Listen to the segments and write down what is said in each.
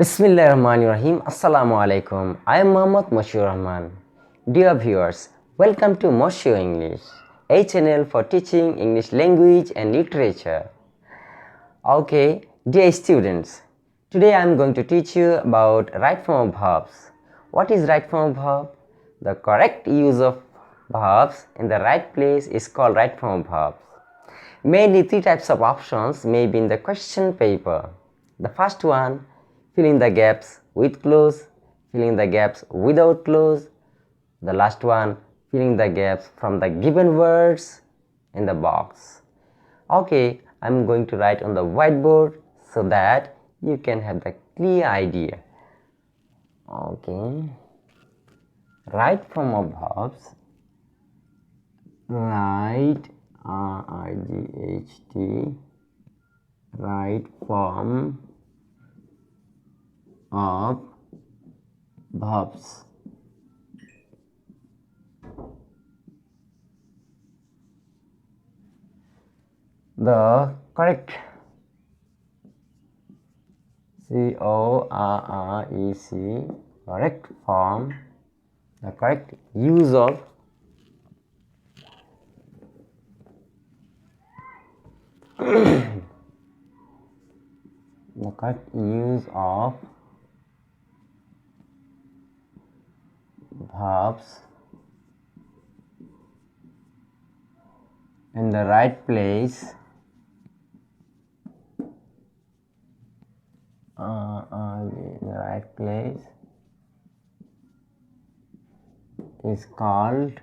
Bismillahirrahmanirrahim. Assalamu alaikum. I am Muhammad Mashur Rahman. Dear viewers, welcome to Mashur English, a channel for teaching English language and literature. Okay, dear students, today I am going to teach you about right form of verbs. What is right form of verb? The correct use of verbs in the right place is called right form of verbs. Mainly three types of options may be in the question paper. The first one, fill in the gaps with clause, fill in the gaps without clause. The last one, filling the gaps from the given words in the box. Okay, I'm going to write on the whiteboard so that you can have the clear idea. Okay, right form of verbs. Right, R-I-G-H-T, right form of verbs. The correct C-O-R-R-E-C, correct form, the correct use of the correct use of verbs in the right place is called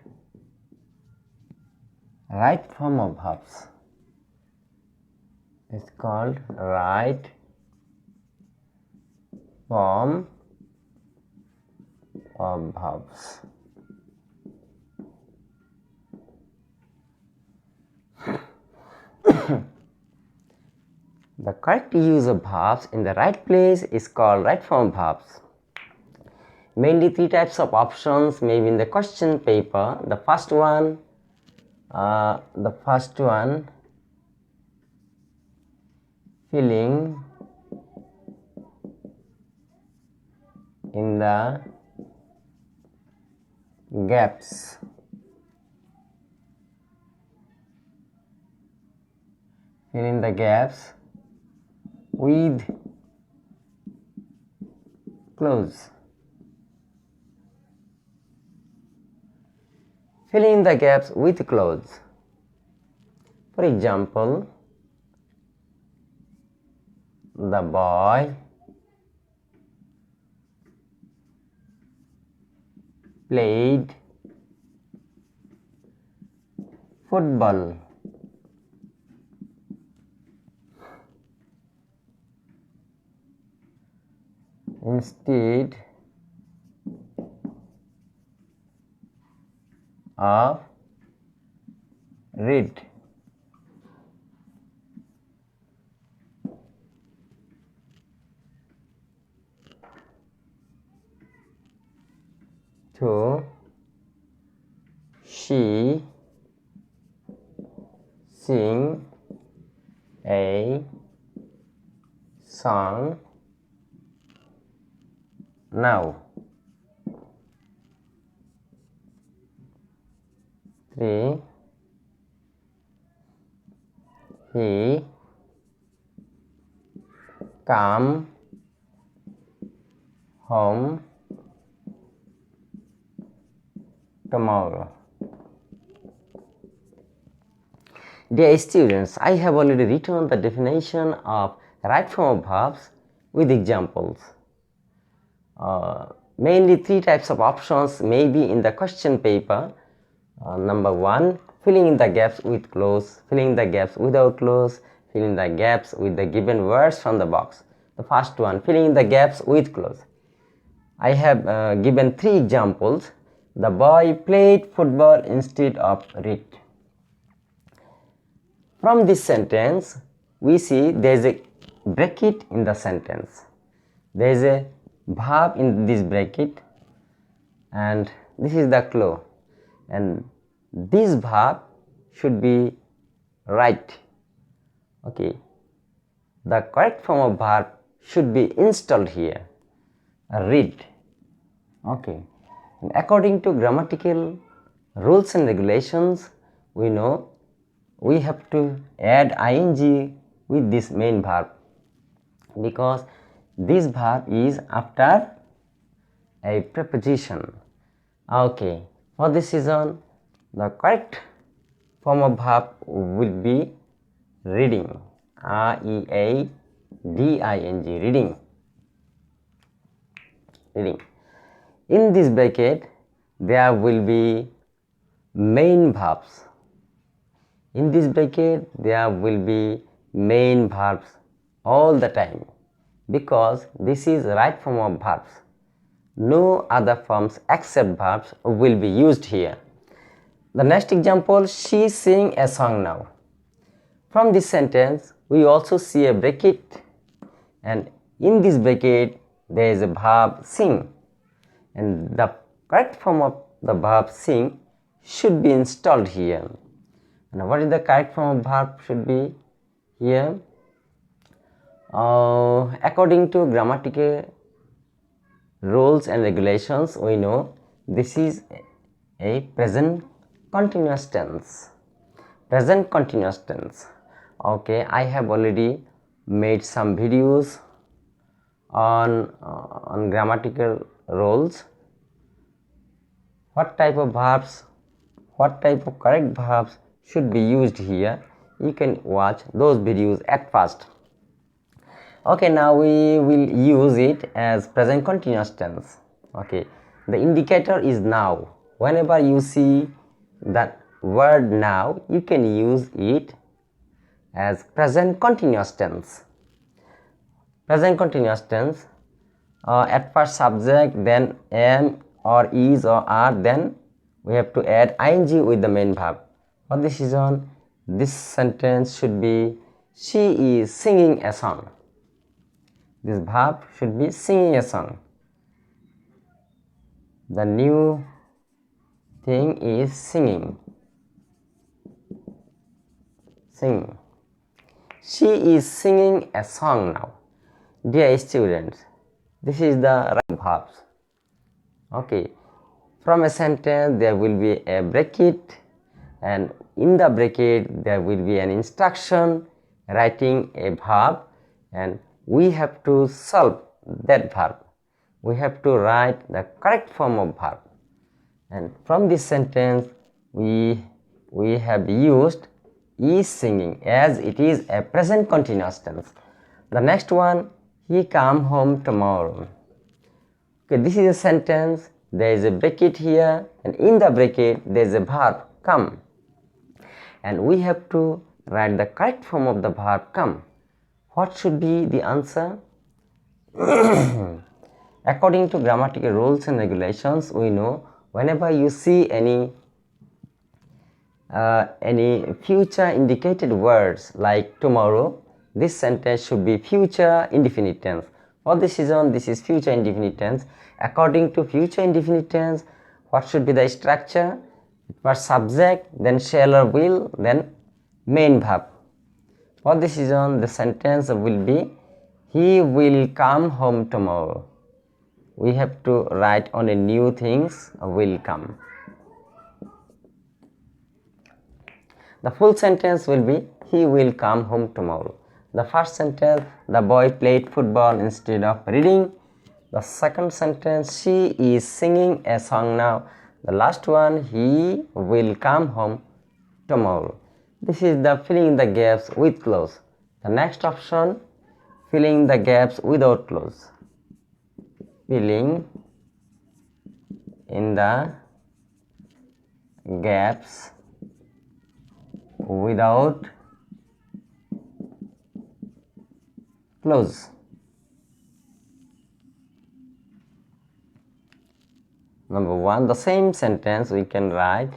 right form of verbs. It's called right form of verbs. The correct use of verbs in the right place is called right form verbs. Mainly three types of options may be in the question paper. The first one, filling in the gaps. Fill in the gaps with clause. Fill in the gaps with clause. For example, the boy played football. Instead of read. To she sing a song now. 3. He come home tomorrow. Dear students, I have already written the definition of right form of verbs with examples. Mainly three types of options may be in the question paper. Number 1, filling in the gaps with clause, filling the gaps without clause, filling the gaps with the given words from the box. The first one, filling in the gaps with clause. I have given 3 examples. The boy played football instead of read. From this sentence, we see there is a bracket in the sentence. There is a verb in this bracket, and this is the clause. And this verb should be right. Okay, the correct form of verb should be installed here. Read. Okay. And according to grammatical rules and regulations, we know we have to add ing with this main verb, because this verb is after a preposition. Okay, for this reason, the correct form of verb will be reading. R-E-A-D-I-N-G, reading. Reading. In this bracket, there will be main verbs. In this bracket, there will be main verbs all the time, because this is right form of verbs. No other forms except verbs will be used here. The next example, she sing a song now. From this sentence, we also see a bracket, and in this bracket, there is a verb sing, and the correct form of the verb sing should be installed here. And what is the correct form of verb should be here? According to grammatical rules and regulations, we know this is a present continuous tense. Present continuous tense. Okay, I have already made some videos on grammatical rules. What type of verbs, what type of correct verbs should be used here? You can watch those videos at first. Okay, now we will use it as present continuous tense. Okay, the indicator is now. Whenever you see that word now, you can use it as present continuous tense. Present continuous tense, at first subject, then am or is or are, then we have to add ing with the main verb. For this reason, this sentence should be she is singing a song. This verb should be singing a song. The new thing is singing. Singing. She is singing a song now. Dear students, this is the right verbs. Okay. From a sentence, there will be a bracket, and in the bracket, there will be an instruction writing a verb, and we have to solve that verb. We have to write the correct form of verb. And from this sentence, we have used is singing, as it is a present continuous tense. The next one, he come home tomorrow. Okay, this is a sentence. There is a bracket here, and in the bracket, there is a verb come. And we have to write the correct form of the verb come. What should be the answer? According to grammatical rules and regulations, we know whenever you see any future indicated words like tomorrow, this sentence should be future indefinite tense. For this reason, this is future indefinite tense. According to future indefinite tense, what should be the structure? First subject, then shall or will, then main verb. For this reason, the sentence will be he will come home tomorrow. We have to write on a new things will come. The full sentence will be he will come home tomorrow. The first sentence, the boy played football instead of reading. The second sentence, she is singing a song now. The last one, he will come home tomorrow. This is the filling in the gaps with clause. The next option, filling the gaps without clause. Filling in the gaps without clause. Number one, the same sentence we can write,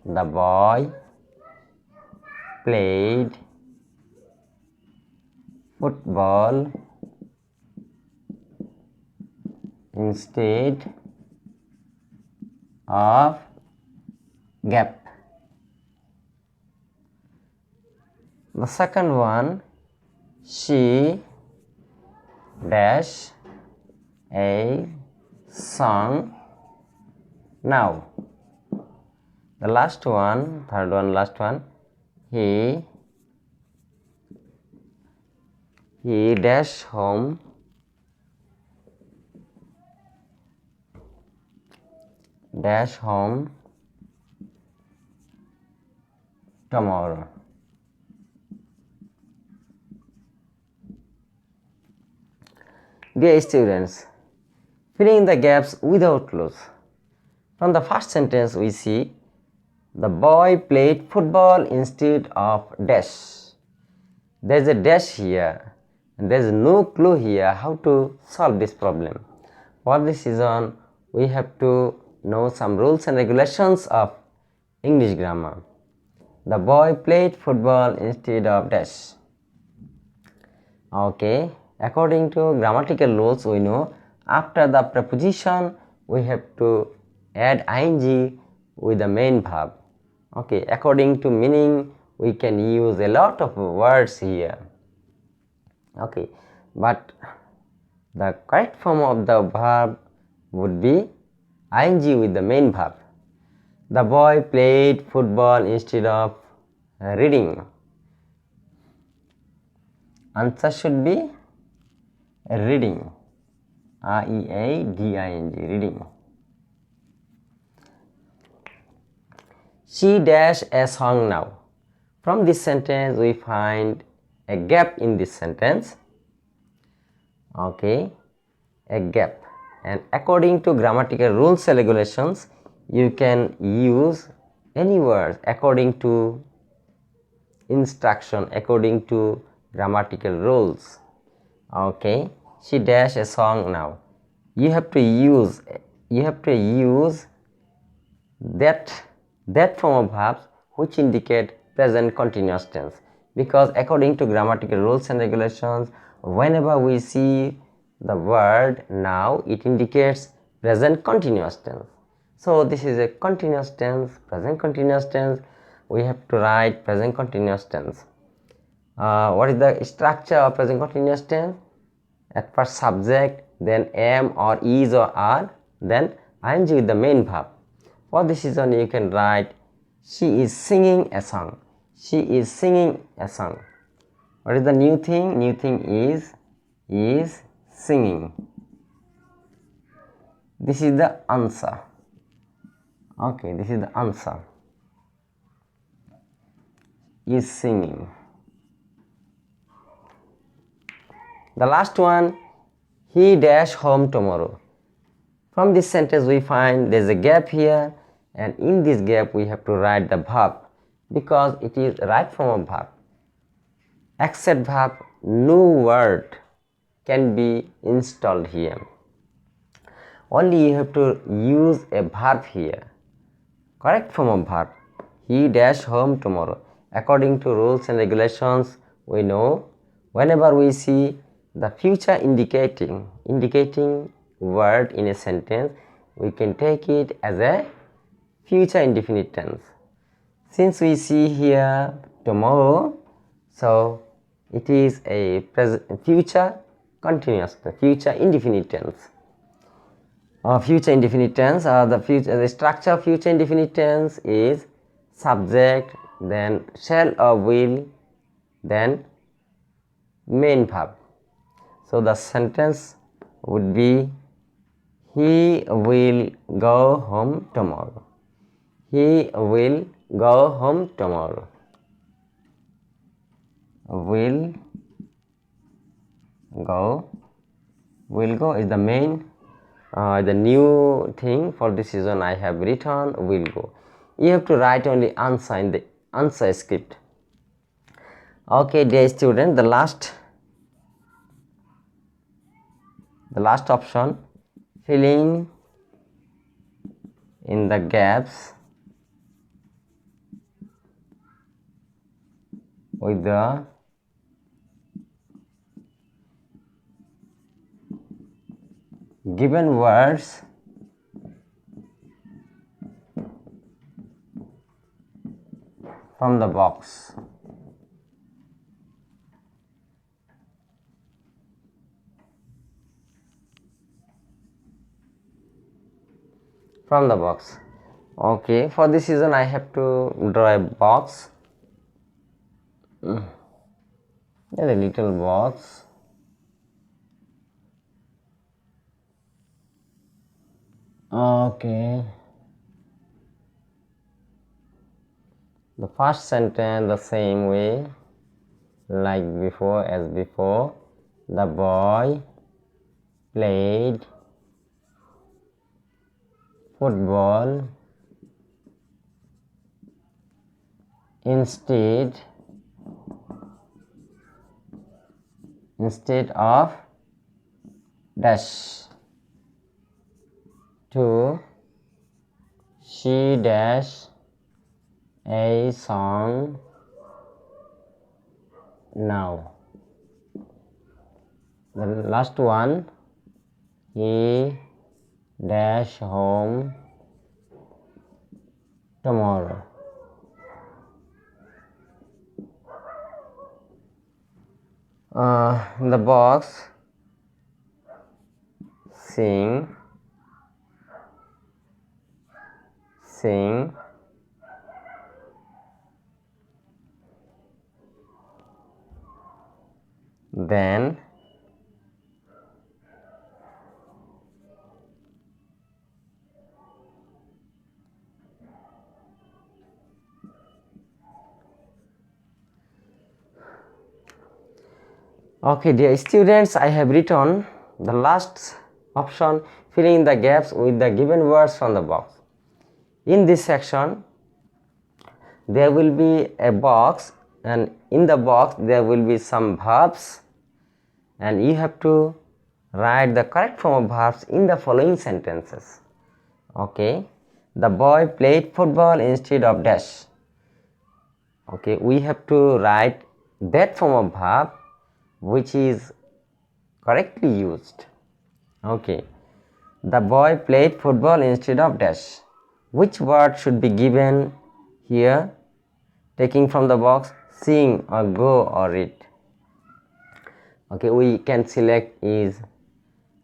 the boy played football instead of gap. The second one, she dash a song now. The last one, third one, last one, he dash home tomorrow. Dear students, filling in the gaps without clues. From the first sentence we see the boy played football instead of dash. There is a dash here and there is no clue here how to solve this problem. For this reason, we have to know some rules and regulations of English grammar. The boy played football instead of dash. Okay, according to grammatical rules, we know after the preposition we have to add ing with the main verb. Okay, according to meaning we can use a lot of words here. Okay, but the correct form of the verb would be ing with the main verb. The boy played football instead of reading. Answer should be reading. R-E-A-D-I-N-G, reading. She dash a song now. From this sentence we find a gap in this sentence. Okay, a gap. And according to grammatical rules and regulations, you can use any words according to instruction, according to grammatical rules. Okay, she dash a song now. You have to use that form of verbs which indicate present continuous tense, because according to grammatical rules and regulations, whenever we see the word now, it indicates present continuous tense. So this is a continuous tense, present continuous tense. We have to write present continuous tense. What is the structure of present continuous tense? At first subject, then am or is or are, then ing with the main verb. For this reason you can write she is singing a song. She is singing a song. What is the new thing? New thing is singing. This is the answer. Okay, this is the answer. Is singing. The last one, he dash home tomorrow. From this sentence we find there is a gap here, and in this gap we have to write the verb because it is right form of verb. Except verb, no word can be installed here. Only you have to use a verb here. Correct form of verb. He dash home tomorrow. According to rules and regulations, we know whenever we see the future indicating word in a sentence, we can take it as a future indefinite tense. Since we see here tomorrow, so it is a future continuous, the future indefinite tense. Future indefinite tense, the structure of future indefinite tense is subject, then shall or will, then main verb. So the sentence would be he will go home tomorrow. He will go home tomorrow. Will go is the main, the new thing. For this reason I have written will go. You have to write only answer in the answer script. Okay, dear student, the last option, filling in the gaps with the given words from the box. from the box. Okay, for this reason I have to draw a box. A little box. Okay. The first sentence the same way like before as before. The boy played football instead of dash to she dash a song now. The last one, he dash home tomorrow. The box sing then okay, dear students, I have written the last option, filling in the gaps with the given words from the box. In this section there will be a box, and in the box there will be some verbs, and you have to write the correct form of verbs in the following sentences. Okay, the boy played football instead of dash. Okay, we have to write that form of verb which is correctly used. Okay, the boy played football instead of dash. Which word should be given here? Taking from the box, sing or go or read. Okay, we can select is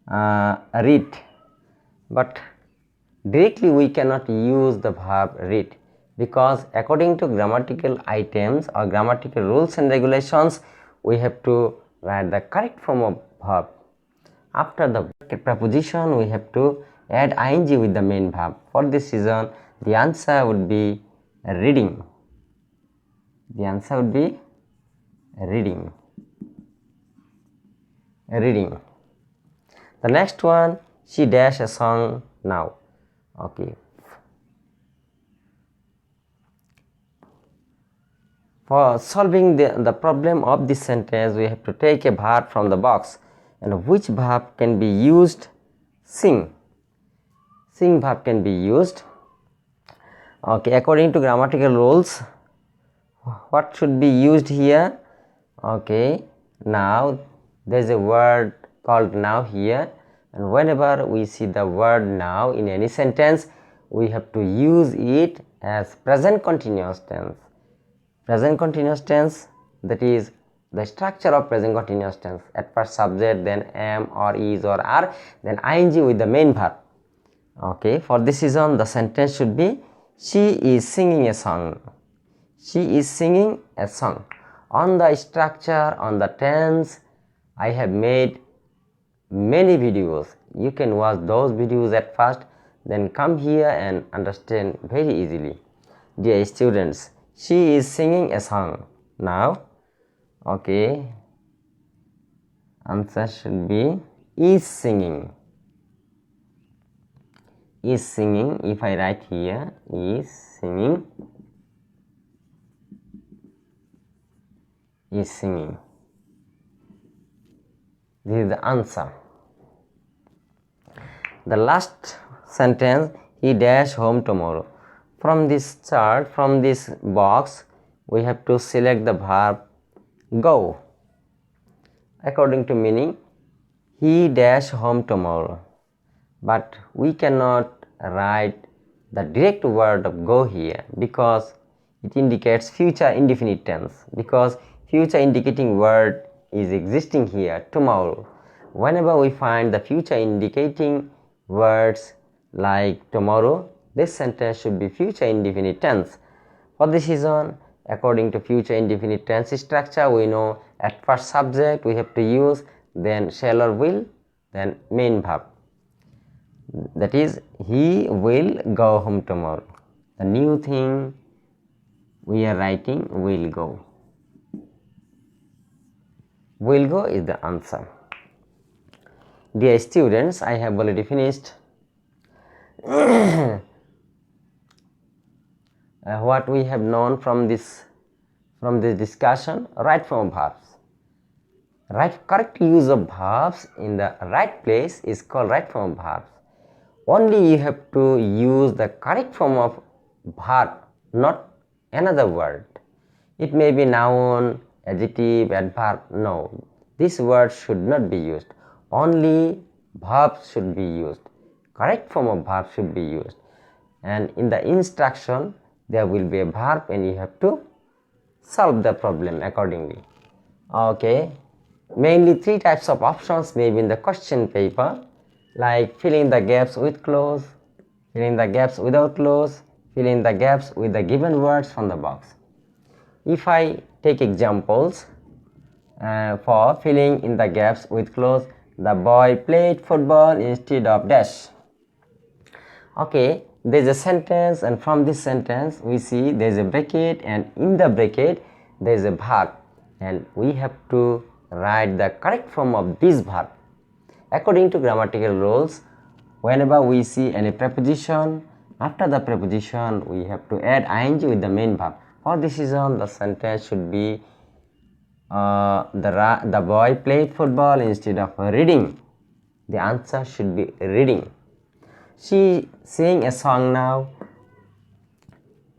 read, but directly we cannot use the verb read, because according to grammatical items or grammatical rules and regulations, we have to write the correct form of verb. After the preposition, we have to add ing with the main verb. For this reason, the answer would be reading. The answer would be reading. Reading. The next one, she dash a song now. Okay. For solving the problem of this sentence, we have to take a verb from the box. And which verb can be used? Sing. Sing verb can be used. Okay, according to grammatical rules, what should be used here? Okay, now there is a word called now here, and whenever we see the word now in any sentence, we have to use it as present continuous tense. Present continuous tense, that is the structure of present continuous tense. At first subject, then am or is or are, then ing with the main verb. Okay, for this reason the sentence should be she is singing a song. She is singing a song. On the structure, on the tense, I have made many videos. You can watch those videos at first, then come here and understand very easily. Dear students, she is singing a song now. Okay, answer should be is singing. Is singing. If I write here is singing, is singing. This is the answer. The last sentence, he dash home tomorrow. From this chart, from this box, we have to select the verb go. According to meaning, he dash home tomorrow. But we cannot write the direct word of go here, because it indicates future indefinite tense, because future indicating word is existing here, tomorrow. Whenever we find the future indicating words like tomorrow, this sentence should be future indefinite tense. For this reason, according to future indefinite tense structure, we know at first subject we have to use, then shall or will, then main verb. That is, he will go home tomorrow. The new thing we are writing, will go. Will go is the answer. Dear students, I have already finished what we have known from this discussion. Right form verbs. Correct use of verbs in the right place is called right form verbs. Only you have to use the correct form of verb, not another word. It may be noun, adjective, adverb. No, this word should not be used. Only verbs should be used. Correct form of verb should be used. And in the instruction, there will be a verb and you have to solve the problem accordingly. Okay. Mainly 3 types of options may be in the question paper, like fill in the gaps with clause, fill in the gaps without clause, fill in the gaps with the given words from the box. If I take examples for filling in the gaps with clause, the boy played football instead of dash. Okay, there is a sentence, and from this sentence we see there is a bracket, and in the bracket there is a verb, and we have to write the correct form of this verb. According to grammatical rules, whenever we see any preposition, after the preposition we have to add ing with the main verb. For this reason, the sentence should be the boy played football instead of reading. The answer should be reading. She sing a song now.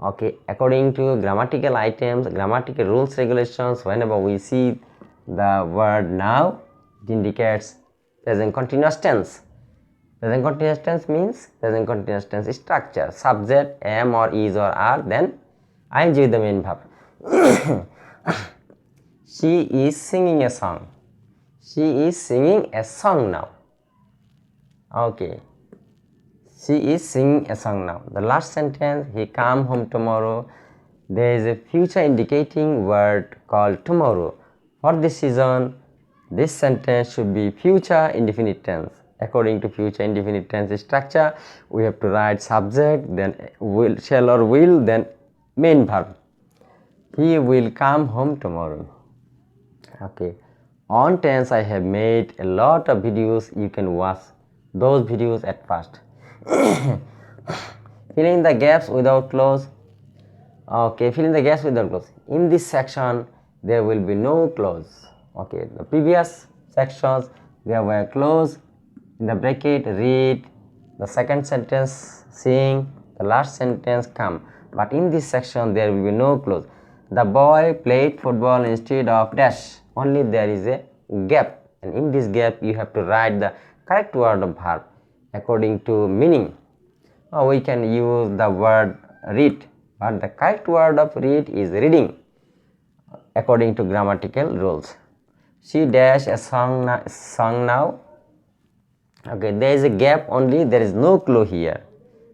Okay, according to grammatical items, grammatical rules, regulations, whenever we see the word now, it indicates present continuous tense. Present continuous tense means present continuous tense structure. Subject, am or is or are, then ing with the main verb. She is singing a song. She is singing a song now. Okay. She is singing a song now. The last sentence, he come home tomorrow. There is a future indicating word called tomorrow. For this reason, this sentence should be future indefinite tense. According to future indefinite tense structure, we have to write subject, then will, shall or will, then main verb. He will come home tomorrow. Okay. On tense, I have made a lot of videos. You can watch those videos at first. Fill in the gaps without clause. Okay, fill in the gaps without clause. In this section, there will be no clause. Okay, the previous sections there were clause. In the bracket, read. The second sentence, sing. The last sentence, come. But in this section, there will be no clause. The boy played football instead of dash. Only there is a gap, and in this gap you have to write the correct word of verb according to meaning. We can use the word read, but the correct word of read is reading according to grammatical rules. She dash a song now. Okay, there is a gap only, there is no clause here.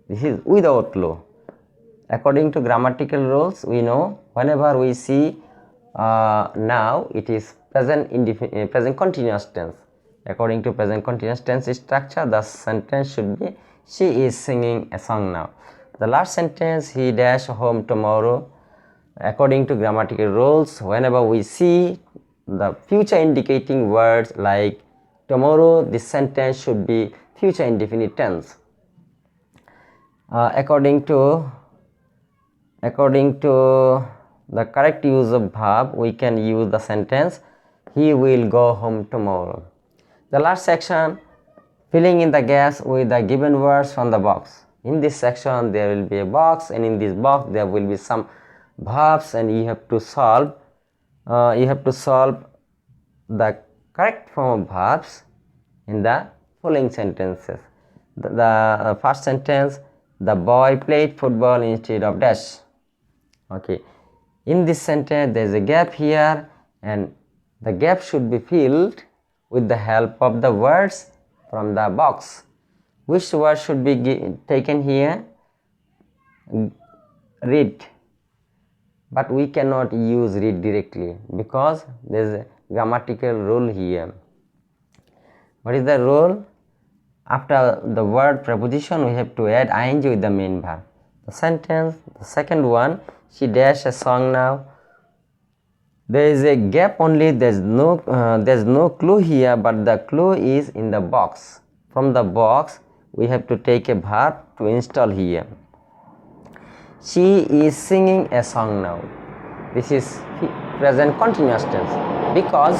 This is without clause. According to grammatical rules, we know whenever we see now, it is present continuous tense. According to present continuous tense structure, the sentence should be she is singing a song now. The last sentence, he dash home tomorrow. According to grammatical rules, whenever we see the future indicating words like tomorrow, this sentence should be future indefinite tense. According to the correct use of verb, we can use the sentence he will go home tomorrow. The last section, filling in the gaps with the given words from the box. In this section there will be a box, and in this box there will be some verbs, and you have to solve the correct form of verbs in the following sentences. The first sentence, the boy played football instead of dash. Okay, in this sentence there is a gap here, and the gap should be filled with the help of the words from the box. Which word should be taken here? Read. But we cannot use read directly because there is a grammatical rule here. What is the rule? After the word preposition, we have to add ing with the main verb. The sentence, the second one, she dashed a song now. There is a gap only, there's no clue here, but the clue is in the box. From the box, we have to take a verb to install here. She is singing a song now. This is present continuous tense because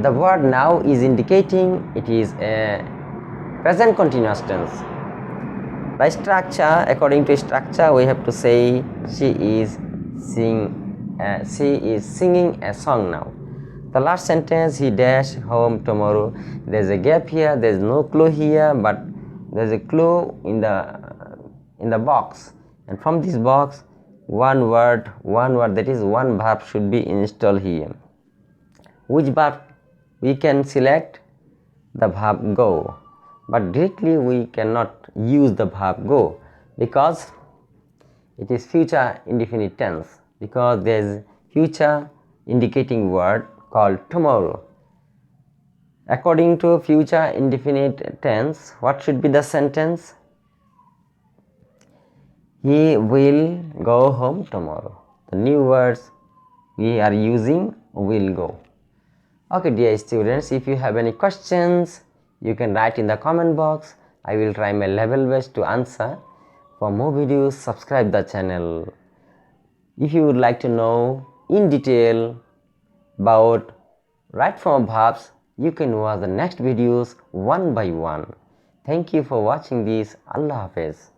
the word now is indicating it is a present continuous tense. By structure, according to structure, we have to say she is singing a song now. The last sentence, he dash home tomorrow. There's a gap here, there's no clue here, but there's a clue in the box, and from this box one word, that is one verb should be installed here. Which verb we can select? The verb go, but directly we cannot use the verb go because it is future indefinite tense, because there is future indicating word called tomorrow. According to future indefinite tense, what should be the sentence? He will go home tomorrow. The new words we are using, will go. Okay, dear students, if you have any questions, you can write in the comment box. I will try my level best to answer. For more videos, subscribe the channel. If you would like to know in detail about right form verbs, you can watch the next videos one by one. Thank you for watching this. Allah Hafiz.